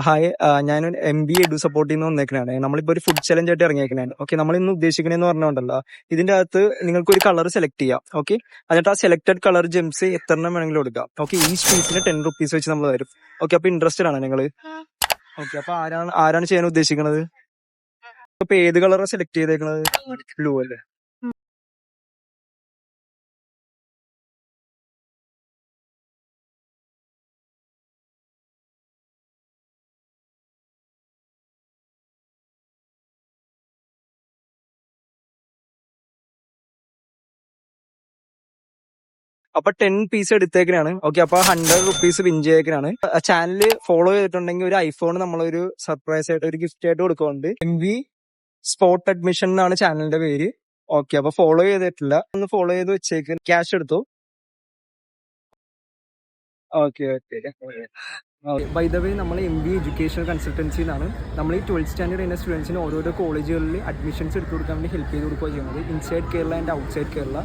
Hi, ഞാനൊരു MBA എഡു സപ്പോർട്ടിൽ നിന്ന് വന്നേക്കണാണ്. നമ്മളിപ്പോൾ ഒരു ഫുഡ് ചലഞ്ച് ആയിട്ട് ഇറങ്ങിയേക്കണാണ്. ഓക്കെ, നമ്മൾ ഇന്ന് ഉദ്ദേശിക്കണേന്ന് പറഞ്ഞോണ്ടല്ലോ, ഇതിന്റെ അകത്ത് നിങ്ങൾക്ക് ഒരു കളർ സെലക്ട് ചെയ്യാം. ഓക്കെ, എന്നിട്ട് ആ സെലക്ടഡ് കളർ ജെംസ് എത്രണ്ണം വേണമെങ്കിലും എടുക്കാം. ഓക്കെ, ഈ പീസിന് 10 റുപ്പീസ് വെച്ച് നമ്മൾ തരും. ഓക്കെ, അപ്പൊ ഇൻട്രസ്റ്റഡ് ആണ് നിങ്ങൾ? ഓക്കെ, അപ്പൊ ആരാണ് ചെയ്യാൻ ഉദ്ദേശിക്കുന്നത്? അപ്പൊ ഏത് കളറാണ് സെലക്ട് ചെയ്തേക്കണത്? ബ്ലൂ അല്ലേ? അപ്പൊ 10 പീസ് എടുത്തേക്കിനാണ്. ഓക്കെ, അപ്പൊ 100 റുപ്പീസ് വിൻ ചെയ്തേക്കിനാണ്. ചാനൽ ഫോളോ ചെയ്തിട്ടുണ്ടെങ്കിൽ ഒരു ഐഫോൺ നമ്മളൊരു സർപ്രൈസ് ആയിട്ട് ഒരു ഗിഫ്റ്റ് ആയിട്ട് കൊടുക്കുന്നുണ്ട്. MV സ്പോട്ട് അഡ്മിഷൻ എന്നാണ് ചാനലിന്റെ പേര്. ഓക്കെ, അപ്പൊ ഫോളോ ചെയ്തിട്ടില്ല, ഒന്ന് ഫോളോ ചെയ്ത് വെച്ചേക്ക്. ക്യാഷ് എടുത്തു. Okay okay. By the way, നമ്മൾ MBA എഡ്യൂക്കേഷണൽ കൺസൾട്ടൻസി എന്നാണ്. നമ്മൾ ഈ 12th സ്റ്റാൻഡേർഡ് ചെയ്യുന്ന സ്റ്റുഡൻസിന് ഓരോരോ കോളേജുകളിൽ അഡ്മിഷൻസ് എടുത്തു കൊടുക്കാൻ വേണ്ടി ഹെൽപ്പ് ചെയ്ത് കൊടുക്കുക ചെയ്യുന്നത്. Inside Kerala and outside Kerala.